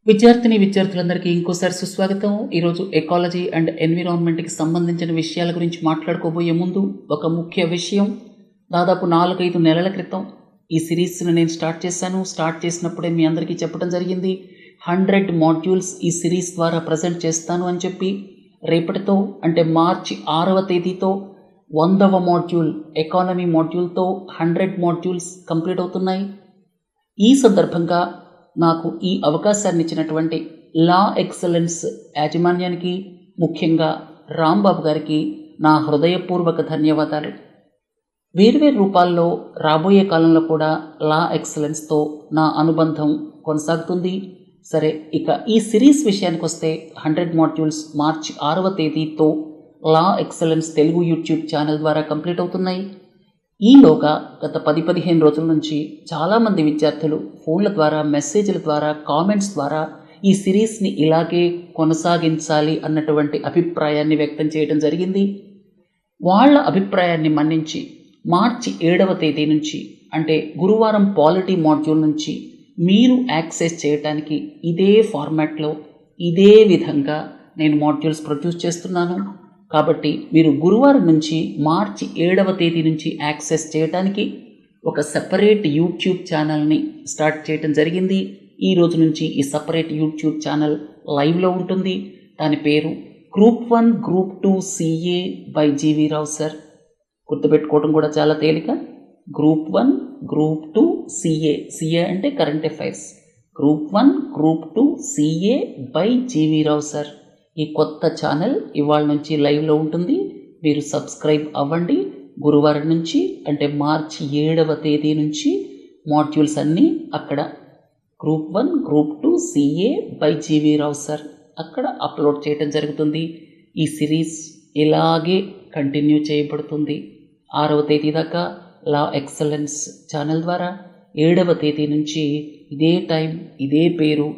విద్యార్థులందరికీ ఇంకోసారి సుస్వాగతం. ఈరోజు ఎకాలజీ అండ్ ఎన్విరాన్మెంట్కి సంబంధించిన విషయాల గురించి మాట్లాడుకోబోయే ముందు ఒక ముఖ్య విషయం. దాదాపు 4-5 నెలల క్రితం ఈ సిరీస్ని నేను స్టార్ట్ చేసినప్పుడే మీ అందరికీ చెప్పడం జరిగింది. 100 మాడ్యూల్స్ ఈ సిరీస్ ద్వారా ప్రజెంట్ చేస్తాను అని చెప్పి. రేపటితో అంటే మార్చి 6వ తేదీతో 100వ మాడ్యూల్ ఎకానమీ మాడ్యూల్తో 100 మాడ్యూల్స్ కంప్లీట్ అవుతున్నాయి. ఈ సందర్భంగా నాకు ఈ అవకాశాన్ని ఇచ్చినటువంటి లా ఎక్సలెన్స్ యాజమాన్యానికి, ముఖ్యంగా రాంబాబు గారికి నా హృదయపూర్వక ధన్యవాదాలు. వేర్వేరు రూపాల్లో రాబోయే కాలంలో కూడా లా ఎక్సలెన్స్తో నా అనుబంధం కొనసాగుతుంది. సరే, ఇక ఈ సిరీస్ విషయానికి వస్తే 100 మాడ్యూల్స్ మార్చి 6వ తేదీతో లా ఎక్సలెన్స్ తెలుగు యూట్యూబ్ ఛానల్ ద్వారా కంప్లీట్ అవుతున్నాయి. ఈలోగా గత 10-15 రోజుల నుంచి చాలామంది విద్యార్థులు ఫోన్ల ద్వారా, మెసేజ్ల ద్వారా, కామెంట్స్ ద్వారా ఈ సిరీస్ని ఇలాగే కొనసాగించాలి అన్నటువంటి అభిప్రాయాన్ని వ్యక్తం చేయడం జరిగింది. వాళ్ళ అభిప్రాయాన్ని మన్నించి మార్చి 7వ తేదీ నుంచి అంటే గురువారం పాలిటీ మాడ్యూల్ నుంచి మీరు యాక్సెస్ చేయడానికి ఇదే ఫార్మాట్లో, ఇదే విధంగా నేను మాడ్యూల్స్ ప్రొడ్యూస్ చేస్తున్నాను. కాబట్టి మీరు గురువారం నుంచి మార్చి 7వ తేదీ నుంచి యాక్సెస్ చేయడానికి ఒక సెపరేట్ యూట్యూబ్ ఛానల్ని స్టార్ట్ చేయడం జరిగింది. ఈ రోజు నుంచి ఈ సెపరేట్ యూట్యూబ్ ఛానల్ లైవ్లో ఉంటుంది. దాని పేరు group 1 group 2 CA by GV Rao sir. గుర్తుపెట్టుకోవడం కూడా చాలా తేలిక. గ్రూప్ 1 గ్రూప్ 2 CA అంటే current affairs. Group 1 group 2 CA by GV Rao sir. ఈ కొత్త ఛానల్ ఇవాళ నుంచి లైవ్లో ఉంటుంది. మీరు సబ్స్క్రైబ్ అవ్వండి. గురువారం నుంచి అంటే మార్చి 7వ తేదీ నుంచి మాడ్యూల్స్ అన్నీ అక్కడ group 1 group 2 CA by GV Rao sir అక్కడ అప్లోడ్ చేయడం జరుగుతుంది. ఈ సిరీస్ ఇలాగే కంటిన్యూ చేయబడుతుంది 6వ తేదీ దాకా లా ఎక్సలెన్స్ ఛానల్ ద్వారా. 7వ తేదీ నుంచి ఇదే టైం, ఇదే పేరు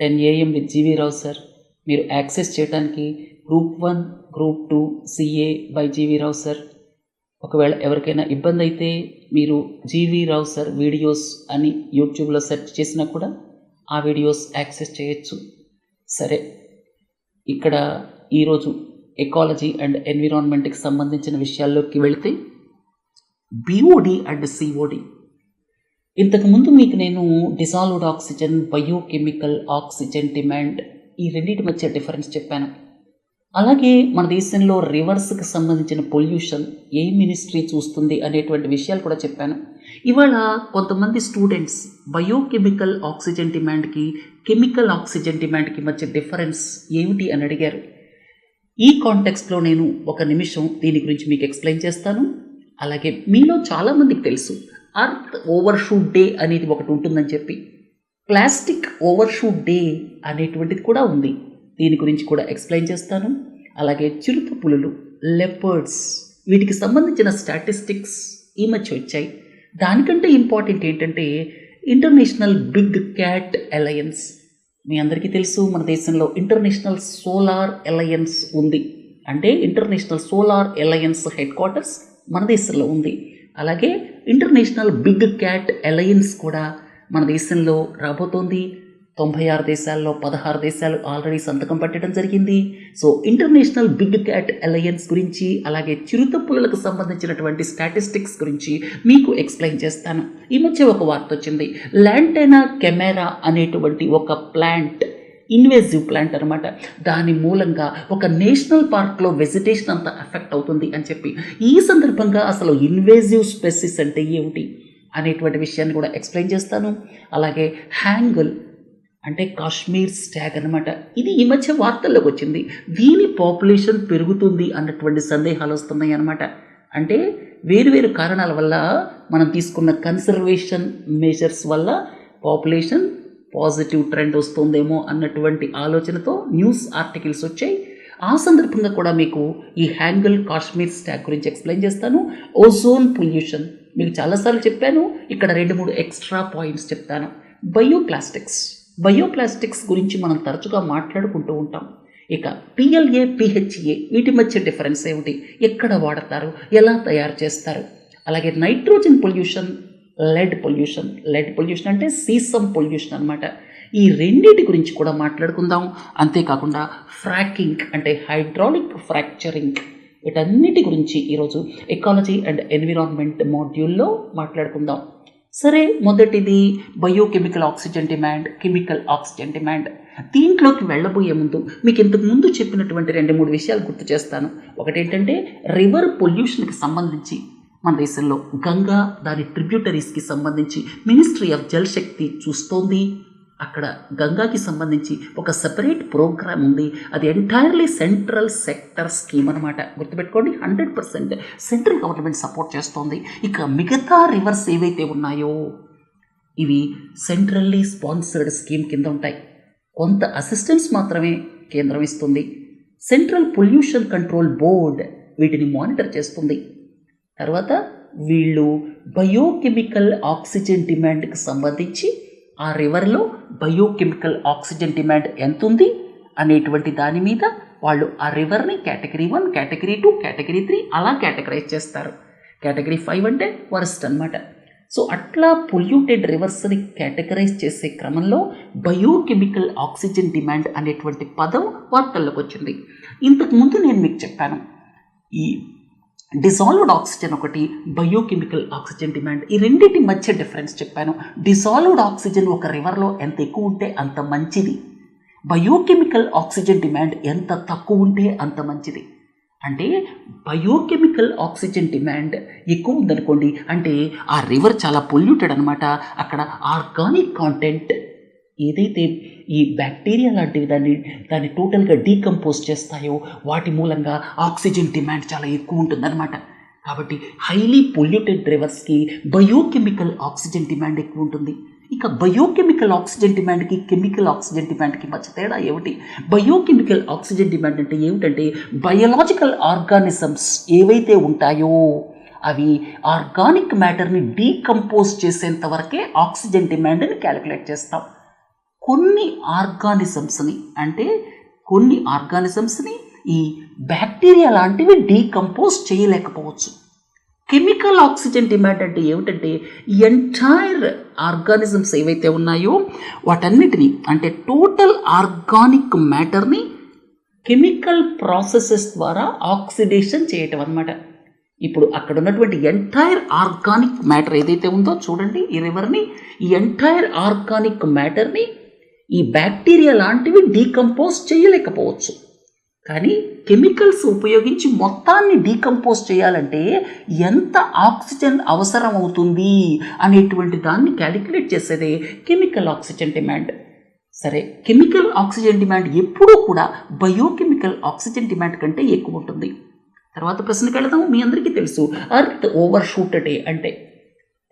10 AM with GV Rao sir. మీరు యాక్సెస్ చేయడానికి group 1 group 2 CA by GV Rao sir. ఒకవేళ ఎవరికైనా ఇబ్బంది అయితే మీరు జీవీ రావు సార్ వీడియోస్ అని యూట్యూబ్లో సెర్చ్ చేసినా కూడా ఆ వీడియోస్ యాక్సెస్ చేయొచ్చు. సరే, ఇక్కడ ఈరోజు ఎకాలజీ అండ్ ఎన్విరాన్మెంట్కి సంబంధించిన విషయాల్లోకి వెళితే BOD అండ్ COD. ఇంతకుముందు మీకు నేను dissolved oxygen, biochemical oxygen demand, ఈ రెండింటి మధ్య డిఫరెన్స్ చెప్పాను. అలాగే మన దేశంలో రివర్స్కి సంబంధించిన పొల్యూషన్ ఏ మినిస్ట్రీ చూస్తుంది అనేటువంటి విషయాలు కూడా చెప్పాను. ఇవాళ కొంతమంది స్టూడెంట్స్ బయోకెమికల్ ఆక్సిజన్ డిమాండ్కి, కెమికల్ ఆక్సిజన్ డిమాండ్కి మధ్య డిఫరెన్స్ ఏమిటి అని అడిగారు. ఈ కాంటెక్స్ట్లో నేను ఒక నిమిషం దీని గురించి మీకు ఎక్స్ప్లెయిన్ చేస్తాను. అలాగే మీలో చాలామందికి తెలుసు అర్త్ ఓవర్షూట్ డే అనేది ఒకటి ఉంటుందని చెప్పి. ప్లాస్టిక్ ఓవర్షూట్ డే అనేటువంటిది కూడా ఉంది. దీని గురించి కూడా ఎక్స్ప్లెయిన్ చేస్తాను. అలాగే చిరుత పులులు, లెపర్డ్స్, వీటికి సంబంధించిన స్టాటిస్టిక్స్ ఈ మధ్య వచ్చాయి. దానికంటే ఇంపార్టెంట్ ఏంటంటే ఇంటర్నేషనల్ బిగ్ క్యాట్ అలయన్స్. మీ అందరికీ తెలుసు మన దేశంలో ఇంటర్నేషనల్ సోలార్ అలయన్స్ ఉంది. అంటే international solar alliance head quarters మన దేశంలో ఉంది. అలాగే ఇంటర్నేషనల్ బిగ్ క్యాట్ అలయన్స్ కూడా మన దేశంలో రాబోతోంది. 96 దేశాల్లో 16 దేశాలు ఆల్రెడీ సంతకం పెట్టడం జరిగింది. So international big cat alliance గురించి, అలాగే చిరుత పులులకు సంబంధించినటువంటి స్టాటిస్టిక్స్ గురించి మీకు ఎక్స్ప్లెయిన్ చేస్తాను. ఈ మధ్య ఒక వార్త వచ్చింది. లాంటైనా కెమెరా అనేటువంటి ఒక ప్లాంట్, ఇన్వేజివ్ ప్లాంట్ అనమాట, దాని మూలంగా ఒక నేషనల్ పార్క్లో వెజిటేషన్ అంతా ఎఫెక్ట్ అవుతుంది అని చెప్పి. ఈ సందర్భంగా అసలు ఇన్వేజివ్ స్పెసిస్ అంటే ఏమిటి అనేటువంటి విషయాన్ని కూడా ఎక్స్ప్లెయిన్ చేస్తాను. అలాగే హ్యాంగుల్ అంటే కాశ్మీర్ స్టాగ్ అనమాట, ఇది ఈ మధ్య వార్తల్లోకి వచ్చింది. దీని పాపులేషన్ పెరుగుతుంది అన్నటువంటి సందేహాలు వస్తున్నాయి అన్నమాట. అంటే వేరువేరు కారణాల వల్ల మనం తీసుకున్న కన్సర్వేషన్ మెజర్స్ వల్ల పాపులేషన్ పాజిటివ్ ట్రెండ్ వస్తుందేమో అన్నటువంటి ఆలోచనతో న్యూస్ ఆర్టికల్స్ వచ్చాయి. ఆ సందర్భంగా కూడా మీకు ఈ హ్యాంగుల్ కాశ్మీర్ స్టాగ్ గురించి ఎక్స్ప్లెయిన్ చేస్తాను. ఓజోన్ పొల్యూషన్ మీకు చాలాసార్లు చెప్పాను, ఇక్కడ 2-3 ఎక్స్ట్రా పాయింట్స్ చెప్తాను. బయోప్లాస్టిక్స్ గురించి మనం తరచుగా మాట్లాడుకుంటూ ఉంటాం. ఇక PLA, PHA వీటి మధ్య డిఫరెన్స్ ఏమిటి, ఎక్కడ వాడతారు, ఎలా తయారు చేస్తారు. అలాగే నైట్రోజన్ పొల్యూషన్, లెడ్ పొల్యూషన్ అంటే సీసం పొల్యూషన్ అనమాట. ఈ రెండింటి గురించి కూడా మాట్లాడుకుందాం. అంతేకాకుండా ఫ్రాకింగ్ అంటే హైడ్రాలిక్ ఫ్రాక్చరింగ్, వీటన్నిటి గురించి ఈరోజు ఎకాలజీ అండ్ ఎన్విరాన్మెంట్ మాడ్యూల్లో మాట్లాడుకుందాం. సరే, మొదటిది biochemical oxygen demand, chemical oxygen demand. దీంట్లోకి వెళ్ళబోయే ముందు మీకు ఇంతకు ముందు చెప్పినటువంటి 2-3 విషయాలు గుర్తు చేస్తాను. ఒకటేంటంటే రివర్ పొల్యూషన్కి సంబంధించి మన దేశంలో గంగా దాని ట్రిబ్యూటరీస్కి సంబంధించి మినిస్ట్రీ ఆఫ్ జల్ శక్తి చూస్తోంది. అక్కడ గంగాకి సంబంధించి ఒక సెపరేట్ ప్రోగ్రామ్ ఉంది. అది ఎంటైర్లీ సెంట్రల్ సెక్టర్ స్కీమ్ అనమాట. గుర్తుపెట్టుకోండి, 100% సెంట్రల్ గవర్నమెంట్ సపోర్ట్ చేస్తోంది. ఇక మిగతా రివర్స్ ఏవైతే ఉన్నాయో ఇవి సెంట్రల్లీ స్పాన్సర్డ్ స్కీమ్ కింద ఉంటాయి. కొంత అసిస్టెన్స్ మాత్రమే కేంద్రం ఇస్తుంది. సెంట్రల్ పొల్యూషన్ కంట్రోల్ బోర్డ్ వీటిని మానిటర్ చేస్తుంది. తర్వాత వీళ్ళు బయోకెమికల్ ఆక్సిజన్ డిమాండ్కి సంబంధించి ఆ రివర్లో బయోకెమికల్ ఆక్సిజన్ డిమాండ్ ఎంత ఉంది అనేటువంటి దాని మీద వాళ్ళు ఆ రివర్ని కేటగిరీ 1, కేటగిరీ 2, కేటగిరీ 3 అలా కేటగరైజ్ చేస్తారు. కేటగిరీ 5 అంటే వరస్ట్ అనమాట. సో అట్లా పొల్యూటెడ్ రివర్స్ని కేటగరైజ్ చేసే క్రమంలో బయోకెమికల్ ఆక్సిజన్ డిమాండ్ అనేటువంటి పదం వార్తల్లోకి వచ్చింది. ఇంతకుముందు నేను మీకు చెప్పాను, ఈ డిజాల్వ్డ్ ఆక్సిజన్ ఒకటి, బయోకెమికల్ ఆక్సిజన్ డిమాండ్, ఈ రెండింటి మధ్య డిఫరెన్స్ చెప్పాను. డిజాల్వ్డ్ ఆక్సిజన్ ఒక రివర్లో ఎంత ఎక్కువ ఉంటే అంత మంచిది, బయోకెమికల్ ఆక్సిజన్ డిమాండ్ ఎంత తక్కువ ఉంటే అంత మంచిది. అంటే బయోకెమికల్ ఆక్సిజన్ డిమాండ్ ఎక్కువ ఉందనుకోండి, అంటే ఆ రివర్ చాలా పొల్యూటెడ్ అనమాట. అక్కడ ఆర్గానిక్ కాంటెంట్ ఏదైతే ఈ బ్యాక్టీరియా లాంటివి దాన్ని టోటల్గా డీకంపోజ్ చేస్తాయో వాటి మూలంగా ఆక్సిజన్ డిమాండ్ చాలా ఎక్కువ ఉంటుందన్నమాట. కాబట్టి హైలీ పొల్యూటెడ్ రివర్స్కి బయోకెమికల్ ఆక్సిజన్ డిమాండ్ ఎక్కువ ఉంటుంది. ఇక బయోకెమికల్ ఆక్సిజన్ డిమాండ్కి కెమికల్ ఆక్సిజన్ డిమాండ్కి మధ్య తేడా ఏమిటి? బయోకెమికల్ ఆక్సిజన్ డిమాండ్ అంటే ఏమిటంటే బయోలాజికల్ ఆర్గానిజమ్స్ ఏవైతే ఉంటాయో అవి ఆర్గానిక్ మ్యాటర్ని డీకంపోజ్ చేసేంత వరకే ఆక్సిజన్ డిమాండ్ని క్యాలిక్యులేట్ చేస్తాం. కొన్ని ఆర్గానిజమ్స్ని ఈ బ్యాక్టీరియా లాంటివి డీకంపోజ్ చేయలేకపోవచ్చు. కెమికల్ ఆక్సిజన్ డిమాండ్ అంటే ఏమిటంటే ఎంటైర్ ఆర్గానిజమ్స్ ఏవైతే ఉన్నాయో వాటన్నిటిని, అంటే టోటల్ ఆర్గానిక్ మ్యాటర్ని కెమికల్ ప్రాసెసెస్ ద్వారా ఆక్సిడేషన్ చేయటం అన్నమాట. ఇప్పుడు అక్కడ ఉన్నటువంటి ఎంటైర్ ఆర్గానిక్ మ్యాటర్ ఏదైతే ఉందో చూడండి, ఈ రివర్ని, ఈ ఎంటైర్ ఆర్గానిక్ మ్యాటర్ని ఈ బ్యాక్టీరియా లాంటివి డీకంపోజ్ చేయలేకపోవచ్చు. కానీ కెమికల్స్ ఉపయోగించి మొత్తాన్ని డీకంపోజ్ చేయాలంటే ఎంత ఆక్సిజన్ అవసరం అవుతుంది అనేటువంటి దాన్ని క్యాలిక్యులేట్ చేసేదే కెమికల్ ఆక్సిజన్ డిమాండ్. సరే, కెమికల్ ఆక్సిజన్ డిమాండ్ ఎప్పుడూ కూడా బయోకెమికల్ ఆక్సిజన్ డిమాండ్ కంటే ఎక్కువ ఉంటుంది. తర్వాత ప్రశ్నకి వెళదాం. మీ అందరికీ తెలుసు అర్త్ ఓవర్షూట్ డే అంటే.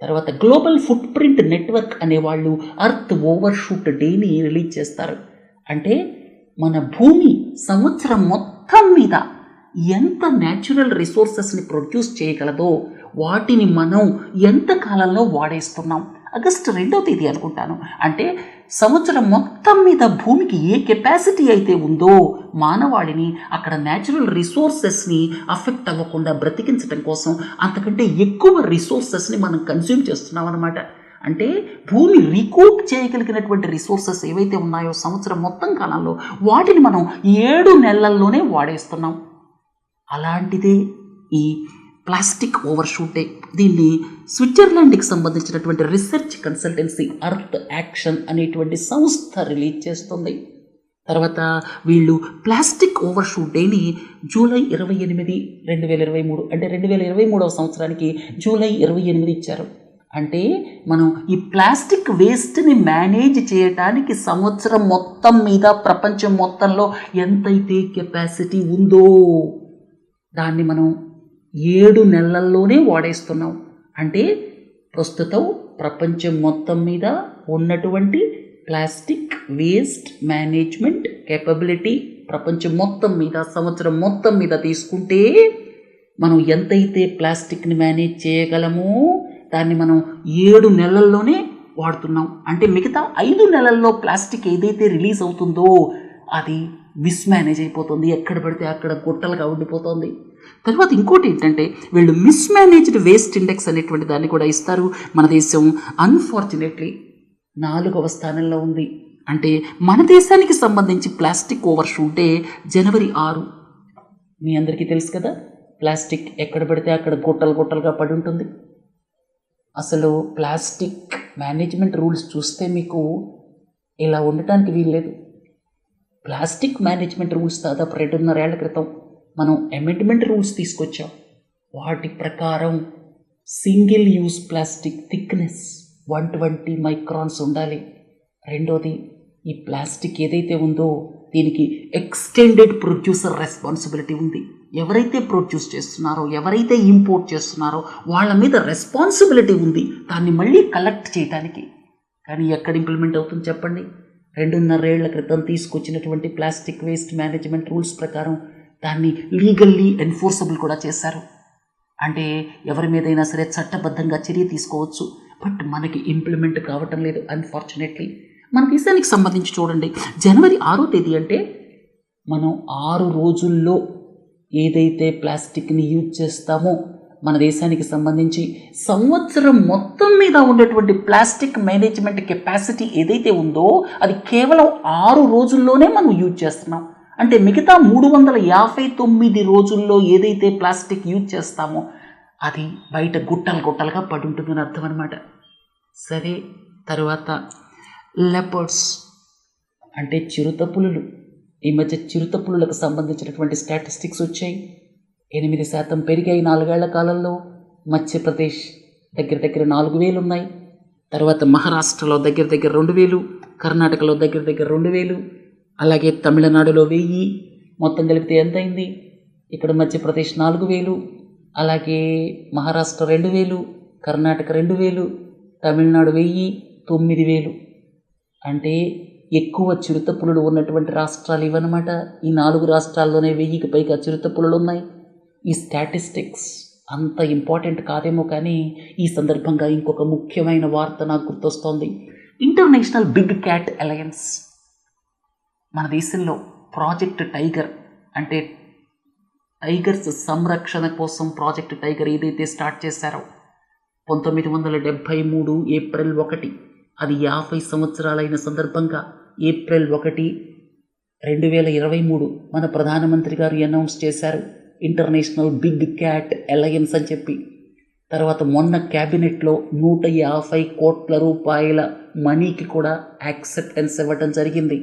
తర్వాత గ్లోబల్ ఫుట్ ప్రింట్ నెట్వర్క్ అనేవాళ్ళు అర్త్ ఓవర్షూట్ డేని రిలీజ్ చేస్తారు. అంటే మన భూమి సంవత్సరం మొత్తం మీద ఎంత న్యాచురల్ రిసోర్సెస్ని ప్రొడ్యూస్ చేయగలదో వాటిని మనం ఎంత కాలంలో వాడేస్తున్నాం. ఆగస్టు 2వ తేదీ అనుకుంటాను. అంటే సంవత్సరం మొత్తం మీద భూమికి ఏ కెపాసిటీ అయితే ఉందో మానవాళిని అక్కడ న్యాచురల్ రిసోర్సెస్ని అఫెక్ట్ అవ్వకుండా బ్రతికించడం కోసం అంతకంటే ఎక్కువ రిసోర్సెస్ని మనం కన్జ్యూమ్ చేస్తున్నాం అన్నమాట. అంటే భూమి రీకూప్ చేయగలిగినటువంటి రిసోర్సెస్ ఏవైతే ఉన్నాయో సంవత్సరం మొత్తం కాలంలో వాటిని మనం 7 నెలల్లోనే వాడేస్తున్నాం. అలాంటిదే ఈ ప్లాస్టిక్ ఓవర్షూట్ డే. దీన్ని స్విట్జర్లాండ్కి సంబంధించినటువంటి రీసెర్చ్ కన్సల్టెన్సీ అర్త్ యాక్షన్ అనేటువంటి సంస్థ రిలీజ్ చేస్తుంది. తర్వాత వీళ్ళు ప్లాస్టిక్ ఓవర్షూట్ డేని జూలై 28, 2023 అంటే 2023వ సంవత్సరానికి జూలై 28 ఇచ్చారు. అంటే మనం ఈ ప్లాస్టిక్ వేస్ట్ని మేనేజ్ చేయటానికి సంవత్సరం మొత్తం మీద ప్రపంచం మొత్తంలో ఎంతైతే కెపాసిటీ ఉందో దాన్ని మనం 7 నెలల్లోనే వాడేస్తున్నాం. అంటే ప్రస్తుతం ప్రపంచం మొత్తం మీద ఉన్నటువంటి ప్లాస్టిక్ వేస్ట్ మేనేజ్మెంట్ కేపబిలిటీ ప్రపంచం మొత్తం మీద సంవత్సరం మొత్తం మీద తీసుకుంటే మనం ఎంతైతే ప్లాస్టిక్ని మేనేజ్ చేయగలమో దాన్ని మనం 7 నెలల్లోనే వాడుతున్నాం. అంటే మిగతా 5 నెలల్లో ప్లాస్టిక్ ఏదైతే రిలీజ్ అవుతుందో అది మిస్మేనేజ్ అయిపోతుంది, ఎక్కడ పడితే అక్కడ గుట్టలుగా ఉండిపోతుంది. తర్వాత ఇంకోటి ఏంటంటే వీళ్ళు మిస్మేనేజ్డ్ వేస్ట్ ఇండెక్స్ అనేటువంటి దాన్ని కూడా ఇస్తారు. మన దేశం అన్ఫార్చునేట్లీ 4వ స్థానంలో ఉంది. అంటే మన దేశానికి సంబంధించి ప్లాస్టిక్ ఓవర్షూట్ డే జనవరి 6. మీ అందరికీ తెలుసు కదా, ప్లాస్టిక్ ఎక్కడ పడితే అక్కడ గుట్టలు గుట్టలుగా పడి ఉంటుంది. అసలు ప్లాస్టిక్ మేనేజ్మెంట్ రూల్స్ చూస్తే మీకు ఇలా ఉండటానికి వీల్లేదు. ప్లాస్టిక్ మేనేజ్మెంట్ రూల్స్ దాదాపు 2.5 ఏళ్ల క్రితం మనం అమెండ్మెంట్ రూల్స్ తీసుకొచ్చాం. వాటి ప్రకారం single use plastic thickness 120 microns ఉండాలి. రెండోది, ఈ ప్లాస్టిక్ ఏదైతే ఉందో దీనికి ఎక్స్టెండెడ్ ప్రొడ్యూసర్ రెస్పాన్సిబిలిటీ ఉంది. ఎవరైతే ప్రొడ్యూస్ చేస్తున్నారో, ఎవరైతే ఇంపోర్ట్ చేస్తున్నారో వాళ్ళ మీద రెస్పాన్సిబిలిటీ ఉంది దాన్ని మళ్ళీ కలెక్ట్ చేయడానికి. కానీ ఎక్కడ ఇంప్లిమెంట్ అవుతుంది చెప్పండి? 2.5 ఏళ్ల క్రితం తీసుకొచ్చినటువంటి ప్లాస్టిక్ వేస్ట్ మేనేజ్మెంట్ రూల్స్ ప్రకారం దాన్ని లీగల్లీ ఎన్ఫోర్సబుల్ కూడా చేశారు. అంటే ఎవరి మీదైనా సరే చట్టబద్ధంగా చర్య తీసుకోవచ్చు. బట్ మనకి ఇంప్లిమెంట్ కావటం లేదు అన్ఫార్చునేట్లీ. మన దేశానికి సంబంధించి చూడండి, జనవరి 6వ తేదీ అంటే మనం 6 రోజుల్లో ఏదైతే ప్లాస్టిక్ని యూజ్ చేస్తామో మన దేశానికి సంబంధించి సంవత్సరం మొత్తం మీద ఉండేటువంటి ప్లాస్టిక్ మేనేజ్మెంట్ కెపాసిటీ ఏదైతే ఉందో అది కేవలం 6 రోజుల్లోనే మనం యూజ్ చేస్తున్నాం. అంటే మిగతా 359 రోజుల్లో ఏదైతే ప్లాస్టిక్ యూజ్ చేస్తామో అది బయట గుట్టలు గుట్టలుగా పడి ఉంటుందని అర్థం అనమాట. సరే, తర్వాత లెపర్డ్స్ అంటే చిరుతపులులు. ఈ మధ్య చిరుతపులులకు సంబంధించినటువంటి స్టాటిస్టిక్స్ వచ్చాయి. 8% పెరిగాయి 4 ఏళ్ల కాలంలో. మధ్యప్రదేశ్ దగ్గర 4,000 ఉన్నాయి. తర్వాత మహారాష్ట్రలో దగ్గర 2,000, కర్ణాటకలో దగ్గర 2,000, అలాగే తమిళనాడులో 1,000. మొత్తం కలిపితే ఎంత అయింది? ఇక్కడ మధ్యప్రదేశ్ 4,000, అలాగే మహారాష్ట్ర 2,000, కర్ణాటక 2,000, తమిళనాడు 1,000, 9,000. అంటే ఎక్కువ చిరుతపులులు ఉన్నటువంటి రాష్ట్రాలు ఇవన్నమాట. ఈ 4 రాష్ట్రాల్లోనే 1,000కి పైగా చిరుతపులులు ఉన్నాయి. ఈ స్టాటిస్టిక్స్ అంత ఇంపార్టెంట్ కాదేమో, కానీ ఈ సందర్భంగా ఇంకొక ముఖ్యమైన వార్త నాకు గుర్తొస్తోంది. ఇంటర్నేషనల్ బిగ్ క్యాట్ అలయన్స్ మన దేశంలో ప్రాజెక్ట్ టైగర్, అంటే టైగర్స్ సంరక్షణ కోసం ప్రాజెక్ట్ టైగర్ ఏదైతే స్టార్ట్ చేశారో 1973 ఏప్రిల్ 1, అది 50 సంవత్సరాలైన సందర్భంగా ఏప్రిల్ 1, 2023 మన ప్రధానమంత్రి గారు అనౌన్స్ చేశారు ఇంటర్నేషనల్ బిగ్ క్యాట్ అలయన్స్ అని చెప్పి. తర్వాత మొన్న క్యాబినెట్లో 150 కోట్ల రూపాయల మనీకి కూడా యాక్సెప్టెన్స్ ఇవ్వటం జరిగింది.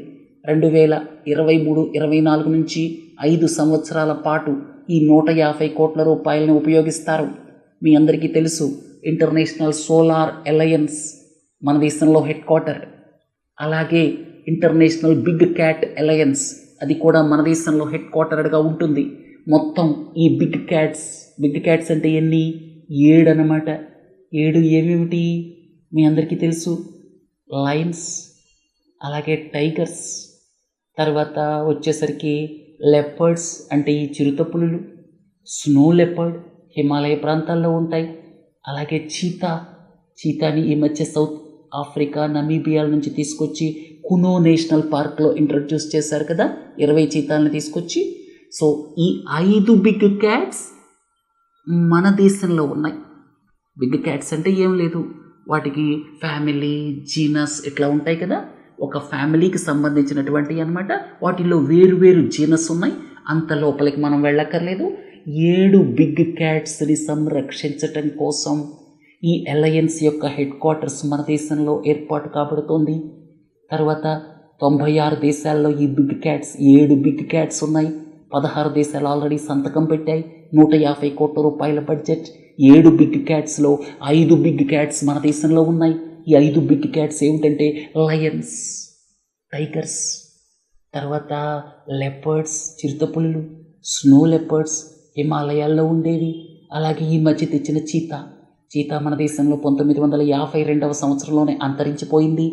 2023-24 నుంచి 5 సంవత్సరాల పాటు ఈ 150 కోట్ల రూపాయలను ఉపయోగిస్తారు. మీ అందరికీ తెలుసు, ఇంటర్నేషనల్ సోలార్ అలయన్స్ మన దేశంలో హెడ్ క్వార్టర్. అలాగే ఇంటర్నేషనల్ బిగ్ క్యాట్ అలయన్స్ అది కూడా మన దేశంలో హెడ్ క్వార్టర్గా ఉంటుంది. మొత్తం ఈ బిగ్ క్యాట్స్ అంటే ఎన్ని? 7 అన్నమాట. 7 ఏమేమిటి మీ అందరికీ తెలుసు? లయన్స్, అలాగే టైగర్స్, తర్వాత వచ్చేసరికి లెపర్డ్స్ అంటే ఈ చిరుతపులులు, స్నో లెపర్డ్ హిమాలయ ప్రాంతాల్లో ఉంటాయి, అలాగే చీతాని ఈ మధ్య సౌత్ ఆఫ్రికా, నమీబియాల నుంచి తీసుకొచ్చి కునో నేషనల్ పార్క్లో ఇంట్రడ్యూస్ చేశారు కదా, 20 చీతాలను తీసుకొచ్చి. సో ఈ 5 బిగ్ క్యాట్స్ మన దేశంలో ఉన్నాయి. బిగ్ క్యాట్స్ అంటే ఏం లేదు, వాటికి ఫ్యామిలీ, జీనస్ ఇట్లా ఉంటాయి కదా, ఒక ఫ్యామిలీకి సంబంధించినటువంటి అన్నమాట. వాటిల్లో వేరు జీనస్ ఉన్నాయి. అంత లోపలికి మనం వెళ్ళక్కర్లేదు. 7 బిగ్ క్యాట్స్ని సంరక్షించటం కోసం ఈ అలయన్స్ యొక్క హెడ్ క్వార్టర్స్ మన దేశంలో ఏర్పాటు కాబడుతోంది. తర్వాత 96 దేశాల్లో ఈ బిగ్ క్యాట్స్ 7 బిగ్ క్యాట్స్ ఉన్నాయి. 16 దేశాలు ఆల్రెడీ సంతకం పెట్టాయి. 150 కోట్ల రూపాయల బడ్జెట్. 7 బిగ్ క్యాట్స్లో 5 బిగ్ క్యాట్స్ మన దేశంలో ఉన్నాయి. ఈ 5 బిగ్ క్యాట్స్ ఏమిటంటే లయన్స్, టైగర్స్, తర్వాత లెపర్డ్స్ చిరుతపులులు, స్నో లెపర్డ్స్ హిమాలయాల్లో ఉండేవి, అలాగే ఈ మధ్య తెచ్చిన చీతా మన దేశంలో 1952వ సంవత్సరంలోనే అంతరించిపోయింది.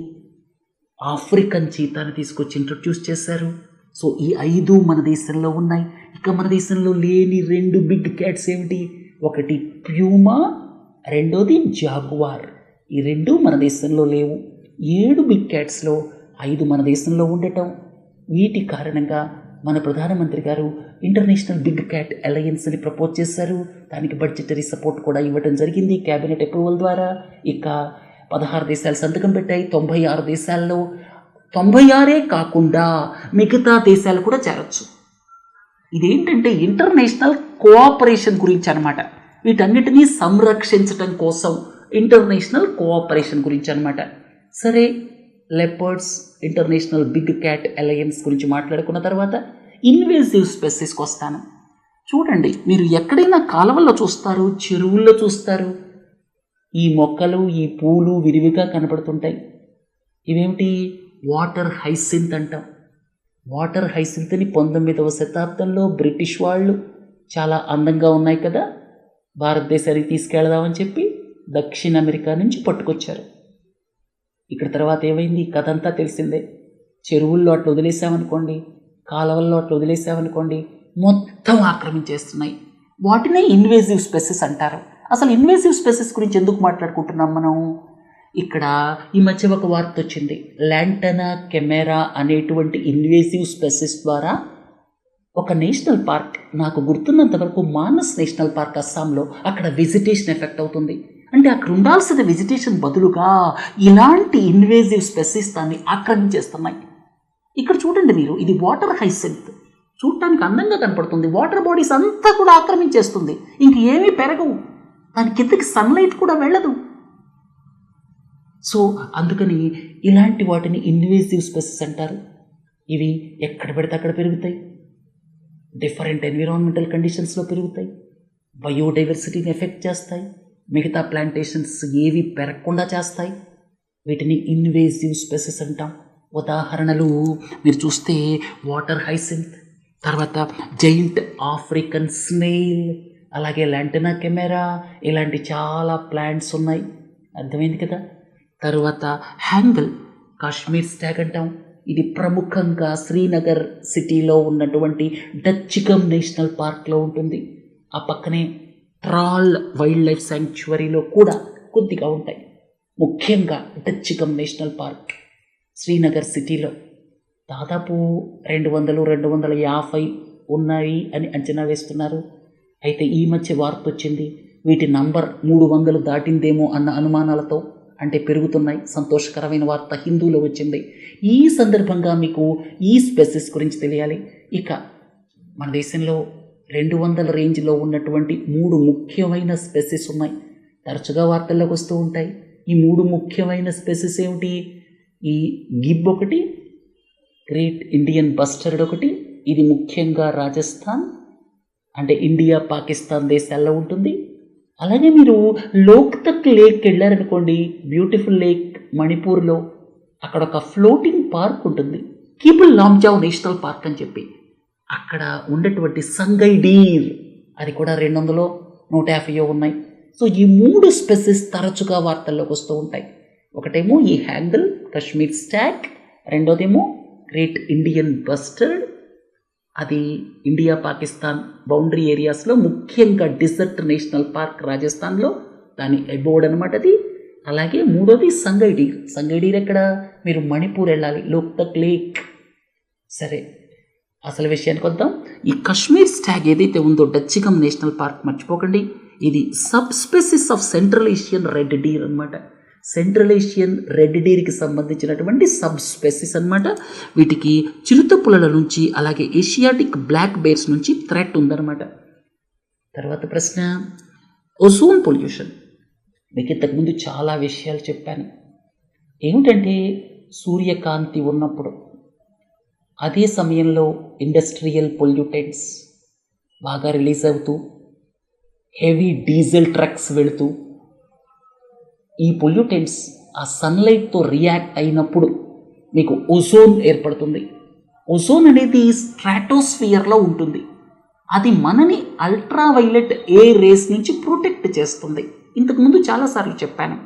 ఆఫ్రికన్ చీతాని తీసుకొచ్చి ఇంట్రడ్యూస్ చేశారు. సో ఈ 5 మన దేశంలో ఉన్నాయి. ఇక మన దేశంలో లేని 2 బిగ్ క్యాట్స్ ఏమిటి? ఒకటి ప్యూమా, రెండోది జాగువార్. ఈ 2 మన దేశంలో లేవు. 7 బిగ్ క్యాట్స్లో 5 మన దేశంలో ఉండటం, వీటి కారణంగా మన ప్రధానమంత్రి గారు ఇంటర్నేషనల్ బిగ్ క్యాట్ అలయన్స్ని ప్రపోజ్ చేశారు. దానికి బడ్జెటరీ సపోర్ట్ కూడా ఇవ్వడం జరిగింది క్యాబినెట్ అప్రూవల్ ద్వారా. ఇక 16 దేశాలు సంతకం పెట్టాయి. 96 దేశాల్లో 96 కాకుండా మిగతా దేశాలు కూడా చేరొచ్చు. ఇదేంటంటే ఇంటర్నేషనల్ కోఆపరేషన్ గురించి అనమాట. వీటన్నిటినీ సంరక్షించటం కోసం ఇంటర్నేషనల్ కోఆపరేషన్ గురించి అనమాట. సరే, leopards international big cat alliance గురించి మాట్లాడుకున్న తర్వాత ఇన్వేసివ్ స్పెసిస్కి వస్తాను. చూడండి, మీరు ఎక్కడైనా కాలువల్లో చూస్తారు, చెరువుల్లో చూస్తారు, ఈ మొక్కలు, ఈ పూలు విరివిగా కనపడుతుంటాయి. ఇవేమిటి? వాటర్ హైసింత్ అంటాం. వాటర్ హైసింత్ని 19వ శతాబ్దంలో బ్రిటిష్ వాళ్ళు చాలా అందంగా ఉన్నాయి కదా, భారతదేశానికి తీసుకెళ్దామని చెప్పి దక్షిణ అమెరికా నుంచి పట్టుకొచ్చారు. ఇక్కడ తర్వాత ఏమైంది? కథ అంతా తెలిసిందే. చెరువుల్లో అట్లా వదిలేసామనుకోండి, కాలువల్లో అట్లా వదిలేసామనుకోండి, మొత్తం ఆక్రమించేస్తున్నాయి. వాటినే ఇన్వేసివ్ స్పెసిస్ అంటారు. అసలు ఇన్వేసివ్ స్పెసిస్ గురించి ఎందుకు మాట్లాడుకుంటున్నాం మనం? ఇక్కడ ఈ మధ్య ఒక వార్త వచ్చింది. ల్యాంటనా కెమెరా అనేటువంటి ఇన్వేసివ్ స్పెసిస్ ద్వారా ఒక నేషనల్ పార్క్, నాకు గుర్తున్నంత వరకు మానస్ నేషనల్ పార్క్ అస్సాంలో, అక్కడ విజిటేషన్ ఎఫెక్ట్ అవుతుంది. అంటే అక్కడ ఉండాల్సిన విజిటేషన్ బదులుగా ఇలాంటి ఇన్వేసివ్ స్పెసిస్ దాన్ని ఆక్రమించేస్తున్నాయి. ఇక్కడ చూడండి మీరు, ఇది వాటర్ హైసింత్, చూడటానికి అందంగా కనపడుతుంది. వాటర్ బాడీస్ అంతా కూడా ఆక్రమించేస్తుంది, ఇంక ఏమీ పెరగవు, దాని కిందకి సన్లైట్ కూడా వెళ్ళదు. సో అందుకని ఇలాంటి వాటిని ఇన్వేసివ్ స్పెసిస్ అంటారు. ఇవి ఎక్కడ పెడితే అక్కడ పెరుగుతాయి, డిఫరెంట్ ఎన్విరాన్మెంటల్ కండిషన్స్లో పెరుగుతాయి, బయోడైవర్సిటీని ఎఫెక్ట్ చేస్తాయి, మిగతా ప్లాంటేషన్స్ ఏవి పెరగకుండా చేస్తాయి. వీటిని ఇన్వేసివ్ స్పెసిస్ అంటాం. ఉదాహరణలు మీరు చూస్తే వాటర్ హైసింత్, తర్వాత జైంట్ ఆఫ్రికన్ స్నేల్, అలాగే ల్యాంటనా కెమెరా, ఇలాంటి చాలా ప్లాంట్స్ ఉన్నాయి. అర్థమైంది కదా. తర్వాత హ్యాంగల్, కాశ్మీర్ స్టాగ్ అంటాం. ఇది ప్రముఖంగా శ్రీనగర్ సిటీలో ఉన్నటువంటి డచ్చిగమ్ నేషనల్ పార్క్లో ఉంటుంది. ఆ పక్కనే ట్రాల్ వైల్డ్ లైఫ్ శాంక్చువరీలో కూడా కొద్దిగా ఉంటాయి. ముఖ్యంగా డచ్చిగమ్ నేషనల్ పార్క్ శ్రీనగర్ సిటీలో దాదాపు 200-250 ఉన్నాయి అని అంచనా వేస్తున్నారు. అయితే ఈ మధ్య వార్త వచ్చింది, వీటి నంబర్ 300 దాటిందేమో అన్న అనుమానాలతో, అంటే పెరుగుతున్నాయి. సంతోషకరమైన వార్త హిందూలో వచ్చింది. ఈ సందర్భంగా మీకు ఈ స్పెసిస్ గురించి తెలియాలి. ఇక మన దేశంలో 200 రేంజ్లో ఉన్నటువంటి 3 ముఖ్యమైన స్పెసిస్ ఉన్నాయి, తరచుగా వార్తల్లోకి వస్తూ ఉంటాయి. ఈ 3 ముఖ్యమైన స్పెసిస్ ఏమిటి? ఈ గిబ్ ఒకటి, గ్రేట్ ఇండియన్ బస్టర్డ్ ఒకటి. ఇది ముఖ్యంగా రాజస్థాన్, అంటే ఇండియా పాకిస్తాన్ దేశాల్లో ఉంటుంది. అలాగే మీరు లోక్తక్ లేక్ వెళ్ళారనుకోండి, బ్యూటిఫుల్ లేక్ మణిపూర్లో, అక్కడ ఒక ఫ్లోటింగ్ పార్క్ ఉంటుంది, కీబుల్ లాంజావ్ నేషనల్ పార్క్ అని చెప్పి. అక్కడ ఉన్నటువంటి సంగై డీర్, అది కూడా 200-150 ఉన్నాయి. సో ఈ 3 స్పెసిస్ తరచుగా వార్తల్లోకి వస్తూ ఉంటాయి. ఒకటేమో ఈ హ్యాంగల్ కాశ్మీర్ స్టాగ్, రెండోదేమో గ్రేట్ ఇండియన్ బస్టర్డ్, అది ఇండియా పాకిస్తాన్ బౌండరీ ఏరియాస్లో, ముఖ్యంగా డిజర్ట్ నేషనల్ పార్క్ రాజస్థాన్లో, దాని అబోర్డ్ అనమాట అది. అలాగే మూడోది సంగై డీర్. సంగై డీర్ ఎక్కడ? మీరు మణిపూర్ వెళ్ళాలి, లోక్తక్ లేక్. సరే, అసలు విషయానికి వద్దాం. ఈ కాశ్మీర్ స్టాగ్ ఏదైతే ఉందో డచ్చిగమ్ నేషనల్ పార్క్, మర్చిపోకండి, ఇది sub species of central Asian red deer అనమాట. సెంట్రల్ ఏషియన్ రెడ్ డీర్కి సంబంధించినటువంటి సబ్ స్పెసిస్ అనమాట. వీటికి చిరుత పులుల నుంచి, అలాగే ఏషియాటిక్ బ్లాక్ బేర్స్ నుంచి థ్రెట్ ఉందన్నమాట. తర్వాత ప్రశ్న, ఓజోన్ పొల్యూషన్. మీకు ఇంతకుముందు చాలా విషయాలు చెప్పాను. ఏమిటంటే సూర్యకాంతి ఉన్నప్పుడు, అదే సమయంలో ఇండస్ట్రియల్ పొల్యూటెంట్స్ బాగా రిలీజ్ అవుతూ, హెవీ డీజిల్ ట్రక్స్ వెళుతూ, ఈ పొల్యూటెంట్స్ ఆ సన్లైట్తో రియాక్ట్ అయినప్పుడు మీకు ఓజోన్ ఏర్పడుతుంది. ఓజోన్ అనేది స్ట్రాటోస్ఫియర్లో ఉంటుంది. అది మనని అల్ట్రావైలెట్ ఏ రేస్ నుంచి ప్రొటెక్ట్ చేస్తుంది. ఇంతకుముందు చాలాసార్లు చెప్పాను.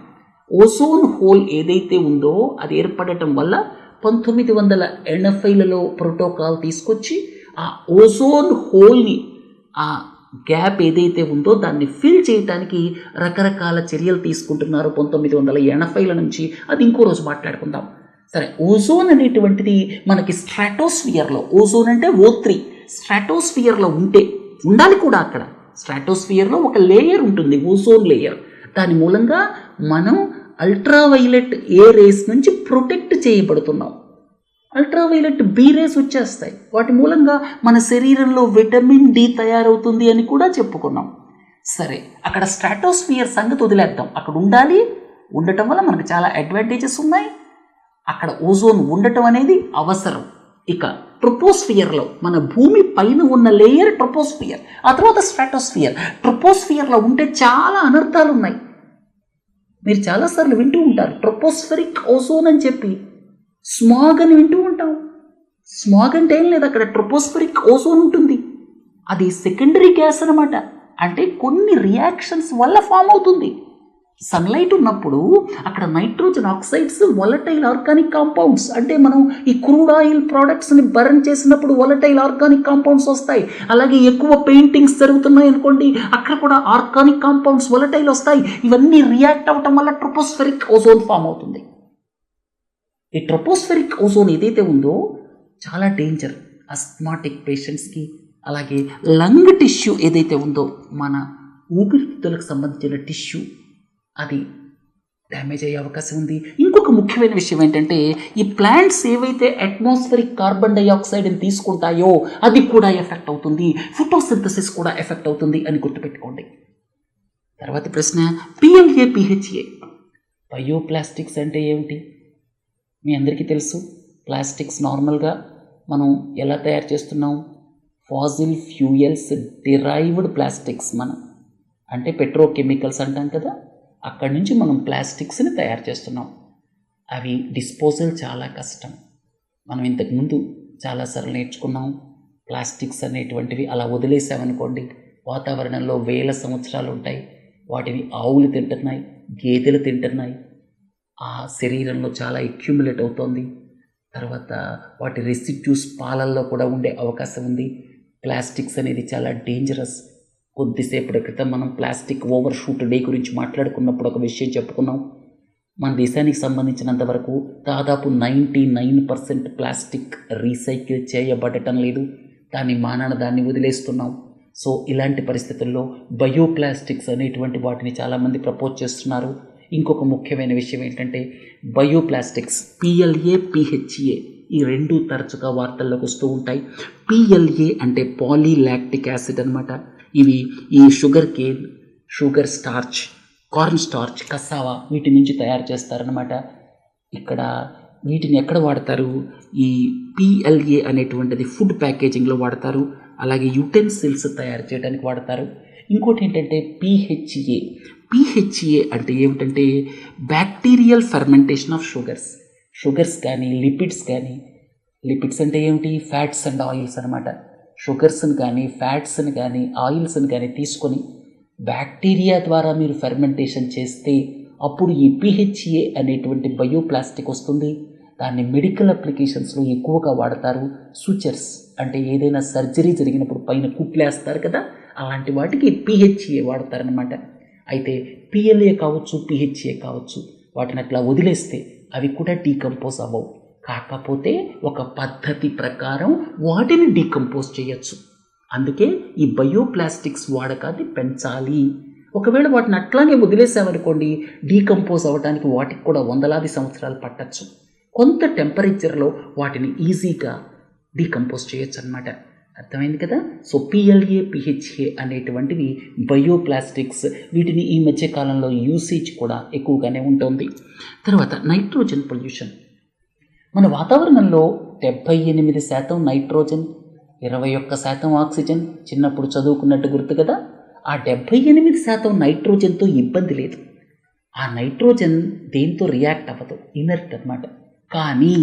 ఓజోన్ హోల్ ఏదైతే ఉందో అది ఏర్పడటం వల్ల 1980లలో ప్రోటోకాల్ తీసుకొచ్చి ఆ ఓజోన్ హోల్ని, ఆ గ్యాప్ ఏదైతే ఉందో దాన్ని ఫిల్ చేయడానికి రకరకాల చర్యలు తీసుకుంటున్నారు 1980ల నుంచి. అది ఇంకో రోజు మాట్లాడుకుందాం. సరే, ఓజోన్ అనేటువంటిది మనకి స్ట్రాటోస్ఫియర్లో, ఓజోన్ అంటే O3, స్ట్రాటోస్ఫియర్లో ఉండాలి కూడా. అక్కడ స్ట్రాటోస్ఫియర్లో ఒక లేయర్ ఉంటుంది, ఓజోన్ లేయర్. దాని మూలంగా మనం అల్ట్రావైలెట్ ఏ రేస్ నుంచి ప్రొటెక్ట్ చేయబడుతున్నాం. అల్ట్రావైలెట్ బి రేస్ వచ్చేస్తాయి. వాటి మూలంగా మన శరీరంలో విటమిన్ డి తయారవుతుంది అని కూడా చెప్పుకున్నాం. సరే, అక్కడ స్ట్రాటోస్ఫియర్ సంగతి వదిలేద్దాం. అక్కడ ఉండటం వల్ల మనకు చాలా అడ్వాంటేజెస్ ఉన్నాయి. అక్కడ ఓజోన్ ఉండటం అనేది అవసరం. ఇక ట్రోపోస్ఫియర్లో, మన భూమి పైన ఉన్న లేయర్ ట్రోపోస్ఫియర్, ఆ తర్వాత స్ట్రాటోస్ఫియర్. ట్రోపోస్ఫియర్లో ఉంటే చాలా అనర్థాలు ఉన్నాయి. మీరు చాలాసార్లు వింటూ ఉంటారు ట్రోపోస్ఫెరిక్ ఓజోన్ అని చెప్పి. స్మాగ్ అని వింటూ ఉంటాం. స్మాగ్ అంటే ఏం లేదు, అక్కడ ట్రోపోస్ఫెరిక్ ఓజోన్ ఉంటుంది. అది సెకండరీ గ్యాస్ అనమాట. అంటే కొన్ని రియాక్షన్స్ వల్ల ఫామ్ అవుతుంది. సన్లైట్ ఉన్నప్పుడు అక్కడ nitrogen oxides, volatile organic compounds, అంటే మనం ఈ క్రూడ్ ఆయిల్ ప్రోడక్ట్స్ని బర్న్ చేసినప్పుడు వొలటైల్ ఆర్గానిక్ కాంపౌండ్స్ వస్తాయి. అలాగే ఎక్కువ పెయింటింగ్స్ జరుగుతున్నాయి అనుకోండి, అక్కడ కూడా ఆర్గానిక్ కాంపౌండ్స్, వొలటైల్ వస్తాయి. ఇవన్నీ రియాక్ట్ అవ్వటం వల్ల ట్రోపోస్ఫెరిక్ ఓజోన్ ఫామ్ అవుతుంది. ఈ ట్రోపోస్ఫెరిక్ ఓజోన్ ఏదైతే ఉందో చాలా డేంజర్ అస్మాటిక్ పేషెంట్స్కి. అలాగే లంగ్ టిష్యూ ఏదైతే ఉందో, మన ఊపిరితిత్తులకు సంబంధించిన టిష్యూ, అది డ్యామేజ్ అయ్యే అవకాశం ఉంది. ఇంకొక ముఖ్యమైన విషయం ఏంటంటే, ఈ ప్లాంట్స్ ఏవైతే అట్మాస్ఫిరిక్ కార్బన్ డైఆక్సైడ్ని తీసుకుంటాయో అది కూడా ఎఫెక్ట్ అవుతుంది. ఫోటోసింథసిస్ కూడా ఎఫెక్ట్ అవుతుంది అని గుర్తుపెట్టుకోండి. తర్వాత ప్రశ్న, పిఎల్ఏ పిహెచ్ఏ. బయోప్లాస్టిక్స్ అంటే ఏమిటి? మీ అందరికీ తెలుసు. ప్లాస్టిక్స్ నార్మల్గా మనం ఎలా తయారు చేస్తున్నాం? Fossil fuels derived plastics. మనం అంటే పెట్రోకెమికల్స్ అంటాం కదా, అక్కడి నుంచి మనం ప్లాస్టిక్స్ని తయారు చేస్తున్నాం. అవి డిస్పోజల్ చాలా కష్టం. మనం ఇంతకుముందు చాలాసార్లు నేర్చుకున్నాం. ప్లాస్టిక్స్ అనేటువంటివి అలా వదిలేసామనుకోండి, వాతావరణంలో వేల సంవత్సరాలు ఉంటాయి. వాటిని ఆవులు తింటున్నాయి, గేదెలు తింటున్నాయి. ఆ శరీరంలో చాలా అక్యుములేట్ అవుతుంది. తర్వాత వాటి రెసిడ్యూస్ పాలల్లో కూడా ఉండే అవకాశం ఉంది. ప్లాస్టిక్స్ అనేది చాలా డేంజరస్. కొద్దిసేపటి క్రితం మనం ప్లాస్టిక్ ఓవర్ షూట్ డే గురించి మాట్లాడుకున్నప్పుడు ఒక విషయం చెప్పుకున్నాం. మన దేశానికి సంబంధించినంత వరకు దాదాపు 99% ప్లాస్టిక్ రీసైకిల్ చేయబడటం లేదు. దాన్ని వదిలేస్తున్నాం. సో ఇలాంటి పరిస్థితుల్లో బయోప్లాస్టిక్స్ అనేటువంటి వాటిని చాలామంది ప్రపోజ్ చేస్తున్నారు. ఇంకొక ముఖ్యమైన విషయం ఏంటంటే, బయోప్లాస్టిక్స్ పిఎల్ఏ పిహెచ్ఏ ఈ రెండు తరచుగా వార్తల్లోకి వస్తూ ఉంటాయి. పిఎల్ఏ అంటే పాలీలాక్టిక్ యాసిడ్ అనమాట. ఇవి ఈ sugar cane, sugar starch, corn starch, cassava వీటి నుంచి తయారు చేస్తారనమాట. ఇక్కడ వీటిని ఎక్కడ వాడతారు? ఈ పిఎల్ఏ అనేటువంటిది ఫుడ్ ప్యాకేజింగ్లో వాడతారు. అలాగే యుటెన్సిల్స్ తయారు చేయడానికి వాడతారు. ఇంకోటి ఏంటంటే పిహెచ్ఏ. పిహెచ్ఏ అంటే ఏమిటంటే బ్యాక్టీరియల్ ఫెర్మెంటేషన్ ఆఫ్ షుగర్స్ కానీ లిపిడ్స్ కానీ. లిపిడ్స్ అంటే ఏమిటి? ఫ్యాట్స్ అండ్ ఆయిల్స్ అనమాట. షుగర్స్ని కానీ ఫ్యాట్స్ని కానీ ఆయిల్స్ని కానీ తీసుకొని బ్యాక్టీరియా ద్వారా మీరు ఫెర్మెంటేషన్ చేస్తే అప్పుడు ఈ పిహెచ్ఏ అనేటువంటి బయోప్లాస్టిక్ వస్తుంది. దాన్ని మెడికల్ అప్లికేషన్స్లో ఎక్కువగా వాడతారు. సూచర్స్ అంటే ఏదైనా సర్జరీ జరిగినప్పుడు పైన కుట్లేస్తారు కదా, అలాంటి వాటికి పిహెచ్ఏ వాడతారనమాట. అయితే పిఎల్ఏ కావచ్చు, పిహెచ్ఏ కావచ్చు, వాటిని అట్లా వదిలేస్తే అవి కూడా డీకంపోజ్ అవ్వవు. కాకపోతే ఒక పద్ధతి ప్రకారం వాటిని డీకంపోజ్ చేయొచ్చు. అందుకే ఈ బయోప్లాస్టిక్స్ వాడకాన్ని పెంచాలి. ఒకవేళ వాటిని అట్లానే వదిలేసామనుకోండి, డీకంపోజ్ అవ్వడానికి వాటికి కూడా వందలాది సంవత్సరాలు పట్టచ్చు. కొంత టెంపరేచర్లో వాటిని ఈజీగా డీకంపోజ్ చేయొచ్చు అన్నమాట. అర్థమైంది కదా? సో పిఎల్ఏ పిహెచ్ఏ అనేటువంటివి బయోప్లాస్టిక్స్. వీటిని ఈ మధ్యకాలంలో యూసేజ్ కూడా ఎక్కువగానే ఉంటుంది. తర్వాత నైట్రోజన్ పొల్యూషన్. మన వాతావరణంలో 78% నైట్రోజన్, 21% ఆక్సిజన్. చిన్నప్పుడు చదువుకున్నట్టు గుర్తు కదా. ఆ 78% నైట్రోజన్తో ఇబ్బంది లేదు. ఆ నైట్రోజన్ దేంతో రియాక్ట్ అవ్వదు, ఇనర్ట్ అన్నమాట. కానీ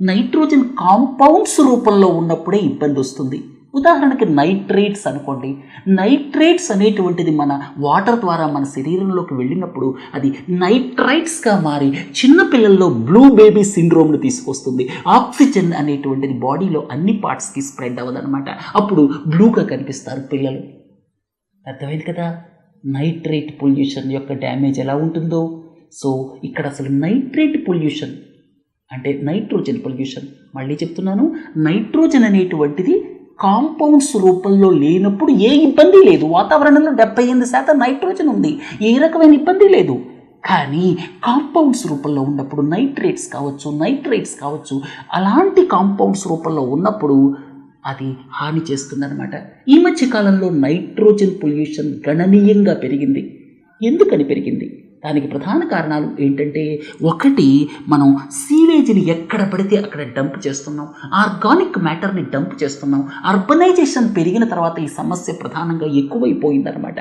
నైట్రోజన్ కాంపౌండ్స్ రూపంలో ఉన్నప్పుడే ఇబ్బంది వస్తుంది. ఉదాహరణకి నైట్రేట్స్ అనుకోండి. నైట్రేట్స్ అనేటువంటిది మన వాటర్ ద్వారా మన శరీరంలోకి వెళ్ళినప్పుడు అది నైట్రైట్స్గా మారి చిన్నపిల్లల్లో బ్లూ బేబీ సిండ్రోమ్ను తీసుకొస్తుంది. ఆక్సిజన్ అనేటువంటిది బాడీలో అన్ని పార్ట్స్కి స్ప్రెడ్ అవ్వదన్నమాట. అప్పుడు బ్లూగా కనిపిస్తారు పిల్లలు. అర్థమైంది కదా నైట్రేట్ పొల్యూషన్ యొక్క డ్యామేజ్ ఎలా ఉంటుందో. సో ఇక్కడ అసలు నైట్రేట్ పొల్యూషన్ అంటే నైట్రోజన్ పొల్యూషన్. మళ్ళీ చెప్తున్నాను, నైట్రోజన్ అనేటువంటిది కాంపౌండ్స్ రూపంలో లేనప్పుడు ఏ ఇబ్బంది లేదు. వాతావరణంలో 78% నైట్రోజన్ ఉంది, ఏ రకమైన ఇబ్బంది లేదు. కానీ కాంపౌండ్స్ రూపంలో ఉన్నప్పుడు నైట్రేట్స్ కావచ్చు అలాంటి కాంపౌండ్స్ రూపంలో ఉన్నప్పుడు అది హాని చేస్తుందన్నమాట. ఈ మధ్య కాలంలో నైట్రోజన్ పొల్యూషన్ గణనీయంగా పెరిగింది. ఎందుకని పెరిగింది? దానికి ప్రధాన కారణాలు ఏంటంటే, ఒకటి, మనం సీవేజ్ని ఎక్కడ పడితే అక్కడ డంప్ చేస్తున్నాం, ఆర్గానిక్ మ్యాటర్ని డంప్ చేస్తున్నాం. అర్బనైజేషన్ పెరిగిన తర్వాత ఈ సమస్య ప్రధానంగా ఎక్కువైపోయిందనమాట.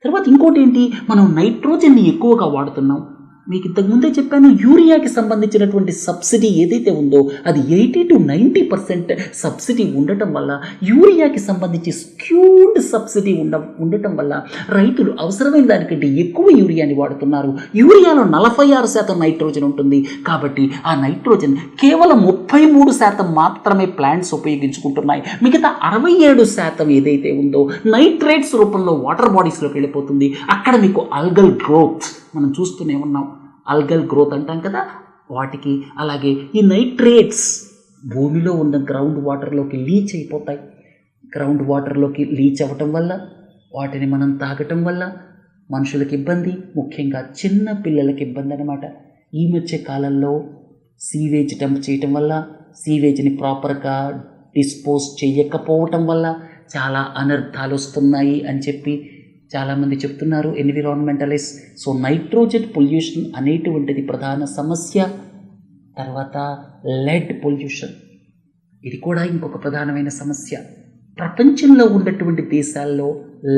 తర్వాత ఇంకోటి ఏంటి, మనం నైట్రోజన్ని ఎక్కువగా వాడుతున్నాం. మీకు ఇంతకుముందే చెప్పాను, యూరియాకి సంబంధించినటువంటి సబ్సిడీ ఏదైతే ఉందో అది 80 to 90% సబ్సిడీ ఉండటం వల్ల, యూరియాకి సంబంధించి స్క్యూడ్ సబ్సిడీ ఉండటం వల్ల రైతులు అవసరమైన దానికంటే ఎక్కువ యూరియాని వాడుతున్నారు. యూరియాలో 46% నైట్రోజన్ ఉంటుంది. కాబట్టి ఆ నైట్రోజన్ కేవలం 33% మాత్రమే ప్లాంట్స్ ఉపయోగించుకుంటున్నాయి. మిగతా 67% ఏదైతే ఉందో నైట్రేట్స్ రూపంలో వాటర్ బాడీస్లోకి వెళ్ళిపోతుంది. అక్కడ మీకు ఆల్గల్ గ్రోత్ మనం చూస్తూనే ఉన్నాం. ఆల్గల్ గ్రోత్ అంటాం కదా వాటికి. అలాగే ఈ నైట్రేట్స్ భూమిలో ఉన్న గ్రౌండ్ వాటర్లోకి లీచ్ అయిపోతాయి. గ్రౌండ్ వాటర్లోకి లీచ్ అవ్వటం వల్ల, వాటిని మనం తాగటం వల్ల మనుషులకు ఇబ్బంది, ముఖ్యంగా చిన్న పిల్లలకి ఇబ్బంది అనమాట. ఈ మధ్య కాలంలో సీవేజ్ డంప్ చేయటం వల్ల, సీవేజ్ని ప్రాపర్గా డిస్పోజ్ చేయకపోవటం వల్ల చాలా అనర్థాలు వస్తున్నాయి అని చెప్పి చాలామంది చెప్తున్నారు ఎన్విరాన్మెంటలిస్ట్. సో నైట్రోజన్ పొల్యూషన్ అనేటువంటిది ప్రధాన సమస్య. తర్వాత లెడ్ పొల్యూషన్, ఇది కూడా ఇంకొక ప్రధానమైన సమస్య. ప్రపంచంలో ఉన్నటువంటి దేశాల్లో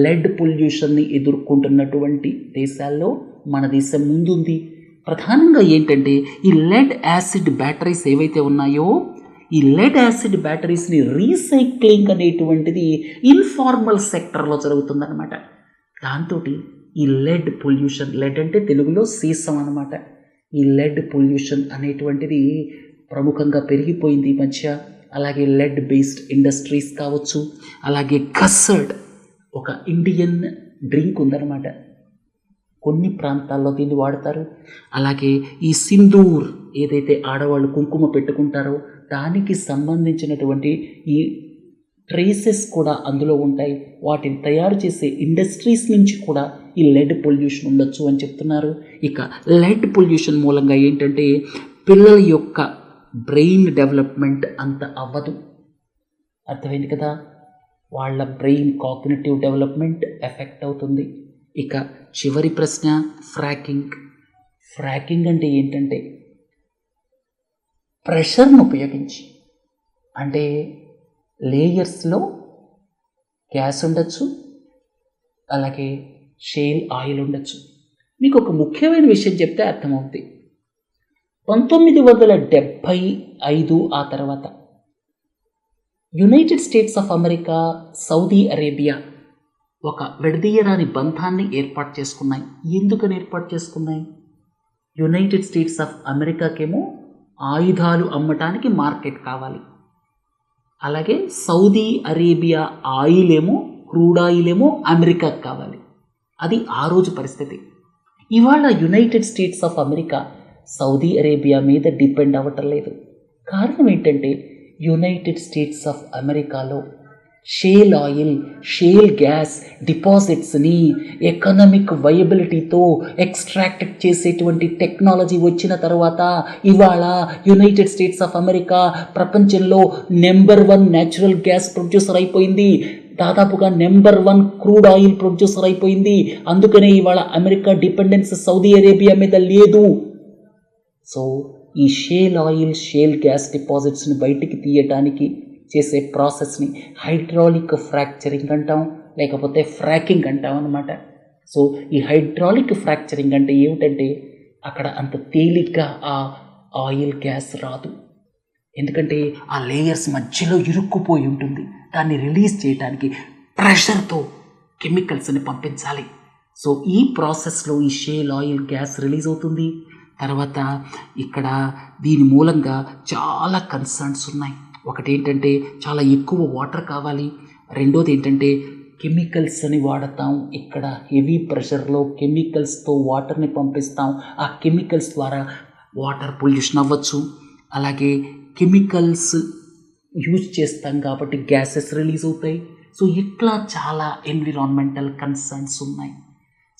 లెడ్ పొల్యూషన్ని ఎదుర్కొంటున్నటువంటి దేశాల్లో మన దేశం ముందుంది. ప్రధానంగా ఏంటంటే, ఈ లెడ్ యాసిడ్ బ్యాటరీస్ ఏవైతే ఉన్నాయో, ఈ లెడ్ యాసిడ్ బ్యాటరీస్ని రీసైక్లింగ్ అనేటువంటిది ఇన్ఫార్మల్ సెక్టర్లో జరుగుతుందన్నమాట. దాంతో ఈ లెడ్ పొల్యూషన్, లెడ్ అంటే తెలుగులో సీసం అన్నమాట, ఈ లెడ్ పొల్యూషన్ అనేటువంటిది ప్రముఖంగా పెరిగిపోయింది ఈ మధ్య. అలాగే లెడ్ బేస్డ్ ఇండస్ట్రీస్ కావచ్చు, అలాగే కస్టర్డ్, ఒక ఇండియన్ డ్రింక్ ఉందన్నమాట, కొన్ని ప్రాంతాల్లో దీన్ని వాడతారు. అలాగే ఈ సింధూర్ ఏదైతే ఆడవాళ్ళు కుంకుమ పెట్టుకుంటారో దానికి సంబంధించినటువంటి ఈ ట్రేసెస్ కూడా అందులో ఉంటాయి. వాటిని తయారు చేసే ఇండస్ట్రీస్ నుంచి కూడా ఈ లెడ్ పొల్యూషన్ ఉండొచ్చు అని చెప్తున్నారు. ఇక లెడ్ పొల్యూషన్ మూలంగా ఏంటంటే, పిల్లల యొక్క బ్రెయిన్ డెవలప్మెంట్ అంత అవ్వదు. అర్థమైంది కదా, వాళ్ళ బ్రెయిన్ కాగ్నిటివ్ డెవలప్మెంట్ ఎఫెక్ట్ అవుతుంది. ఇక చివరి ప్రశ్న, ఫ్రాకింగ్. ఫ్రాకింగ్ అంటే ఏంటంటే, ప్రెషర్ను ఉపయోగించి, అంటే లేయర్స్లో గ్యాస్ ఉండొచ్చు, అలాగే షేల్ ఆయిల్ ఉండొచ్చు. మీకు ఒక ముఖ్యమైన విషయం చెప్తే అర్థమవుతుంది. 1975 ఆ తర్వాత United states of America, Saudi Arabia ఒక విడదీయరాని బంధాన్ని ఏర్పాటు చేసుకున్నాయి. ఎందుకని ఏర్పాటు చేసుకున్నాయి? యునైటెడ్ స్టేట్స్ ఆఫ్ అమెరికాకేమో ఆయుధాలు అమ్మటానికి మార్కెట్ కావాలి, అలాగే సౌదీ అరేబియా క్రూడ్ ఆయిల్ ఏమో అమెరికాకు కావాలి. అది ఆ రోజు పరిస్థితి. ఇవాళ united states of America Saudi Arabia మీద డిపెండ్ అవ్వటం లేదు. కారణం ఏంటంటే, యునైటెడ్ స్టేట్స్ ఆఫ్ అమెరికాలో షేల్ ఆయిల్, షేల్ గ్యాస్ డిపాజిట్స్ని ఎకనామిక్ వైబిలిటీతో ఎక్స్ట్రాక్ట్ చేసేటువంటి టెక్నాలజీ వచ్చిన తర్వాత ఇవాళ యునైటెడ్ స్టేట్స్ ఆఫ్ అమెరికా ప్రపంచంలో నెంబర్ 1 న్యాచురల్ గ్యాస్ ప్రొడ్యూసర్ అయిపోయింది. దాదాపుగా నెంబర్ 1 క్రూడ్ ఆయిల్ ప్రొడ్యూసర్ అయిపోయింది. అందుకనే ఇవాళ అమెరికా డిపెండెన్స్ సౌదీ అరేబియా మీద లేదు. సో ఈ షేల్ ఆయిల్, షేల్ గ్యాస్ డిపాజిట్స్ని బయటికి తీయటానికి చేసే ప్రాసెస్ని హైడ్రాలిక్ ఫ్రాక్చరింగ్ అంటాం, లేకపోతే ఫ్రాకింగ్ అంటాం అన్నమాట. సో ఈ హైడ్రాలిక్ ఫ్రాక్చరింగ్ అంటే ఏమిటంటే, అక్కడ అంత తేలిగ్గా ఆ ఆయిల్ గ్యాస్ రాదు. ఎందుకంటే ఆ లేయర్స్ మధ్యలో ఇరుక్కుపోయి ఉంటుంది. దాన్ని రిలీజ్ చేయడానికి ప్రెషర్తో కెమికల్స్ని పంపించాలి. సో ఈ ప్రాసెస్లో ఈ షేల్ ఆయిల్ గ్యాస్ రిలీజ్ అవుతుంది. తర్వాత ఇక్కడ దీని మూలంగా చాలా కన్సర్న్స్ ఉన్నాయి. ఒకటి ఏంటంటే, చాలా ఎక్కువ వాటర్ కావాలి. రెండోది ఏంటంటే, కెమికల్స్ అని వాడతాం. ఇక్కడ హెవీ ప్రెషర్లో కెమికల్స్తో వాటర్ని పంపిస్తాం. ఆ కెమికల్స్ ద్వారా వాటర్ పొల్యూషన్ అవ్వచ్చు. అలాగే కెమికల్స్ యూజ్ చేస్తాం కాబట్టి గ్యాసెస్ రిలీజ్ అవుతాయి. సో ఇట్లా చాలా ఎన్విరాన్మెంటల్ కన్సర్న్స్ ఉన్నాయి.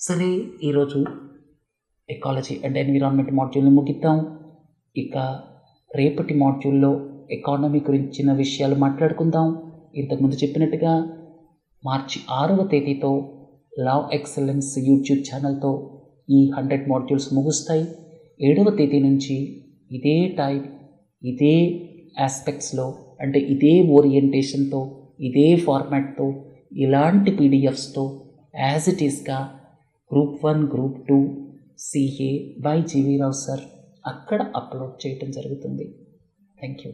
సరే, ఈరోజు ఎకాలజీ అండ్ ఎన్విరాన్మెంట్ మాడ్యూల్ని ముగిద్దాం. ఇక రేపటి మాడ్యూల్లో ఎకానమీ గురించిన విషయాలు మాట్లాడుకుందాం. ఇంతకుముందు చెప్పినట్టుగా మార్చి 6వ తేదీతో లా ఎక్సలెన్స్ యూట్యూబ్ ఛానల్తో ఈ 100 మాడ్యూల్స్ ముగుస్తాయి. 7వ తేదీ నుంచి ఇదే టైం, ఇదే ఆస్పెక్ట్స్లో, అంటే ఇదే ఓరియంటేషన్తో, ఇదే ఫార్మాట్తో, ఇలాంటి పీడిఎఫ్స్తో యాజ్ ఇట్ ఈస్గా group 1, group 2 CA by GV Rao sir అక్కడ అప్లోడ్ చేయటం జరుగుతుంది. Thank you.